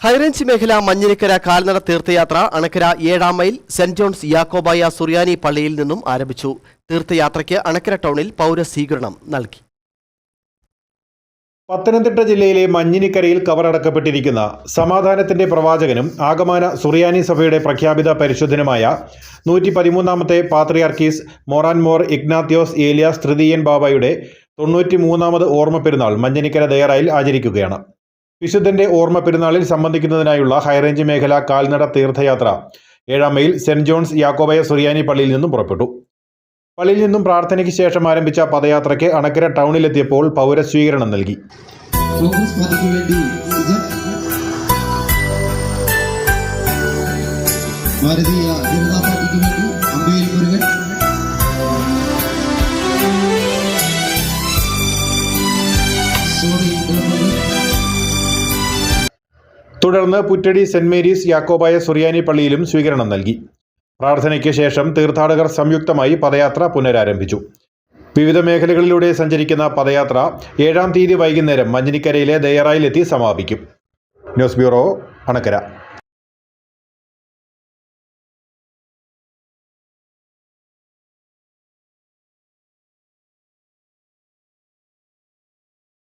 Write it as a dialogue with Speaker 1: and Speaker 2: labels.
Speaker 1: High range മേഖല മഞ്ഞിനിക്കര കാൽനട തീർത്ഥയാത്ര അണക്കര 7-ാം മൈൽ സെന്റ് ജോൺസ് യാക്കോബായ സുറിയാനി പള്ളിയിൽ നിന്നും ആരംഭിച്ചു. തീർത്ഥയാത്രയ്ക്ക് അണക്കര ടൗണിൽ പൗരസ്വീകരണം നൽകി.
Speaker 2: പത്തനംതിട്ട ജില്ലയിലെ മഞ്ഞിനിക്കരയിൽ കവറടക്കപ്പെട്ടിരിക്കുന്ന സമാധാനത്തിന്റെ പ്രവാചകനും ആഗമന സുറിയാനി സഭയുടെ പ്രഖ്യാപിത പരിശുദ്ധനുമായ 113ാമത്തെ പാത്രിയാർക്കീസ് മോറാൻമോർ ഇഗ്നാത്യോസ് ഏലിയാസ് തൃതീയൻ ബാബയുടെ 93ാമത് ഓർമ്മ പെരുന്നാൾ മഞ്ഞിനിക്കര ദയറായിൽ ആചരിക്കുകയാണ്. വിശുദ്ധന്റെ ഓർമ്മ പെരുന്നാളിൽ സംബന്ധിക്കുന്നതിനായുള്ള ഹൈറേഞ്ച് മേഖല കാൽനട തീർത്ഥയാത്ര 7-ാം മൈൽ സെന്റ് ജോൺസ് യാക്കോബായ സുറിയാനി പള്ളിയിൽ നിന്നും പുറപ്പെട്ടു. പള്ളിയിൽ നിന്നും പ്രാർത്ഥനയ്ക്ക് ശേഷം ആരംഭിച്ച പദയാത്രയ്ക്ക് അണക്കര ടൗണിലെത്തിയപ്പോൾ പൗരസ്വീകരണം നൽകി. തുടർന്ന് പുറ്റടി സെന്റ് മേരീസ് യാക്കോബായ സുറിയാനി പള്ളിയിലും സ്വീകരണം നൽകി. പ്രാർത്ഥനയ്ക്ക് ശേഷം തീർത്ഥാടകർ സംയുക്തമായി പദയാത്ര പുനരാരംഭിച്ചു. വിവിധ മേഖലകളിലൂടെ സഞ്ചരിക്കുന്ന പദയാത്ര 7-ാം തീയതി വൈകുന്നേരം മഞ്ഞിനിക്കരയിലെ ദയറായിലെത്തി സമാപിക്കും. News bureau, Anakkara.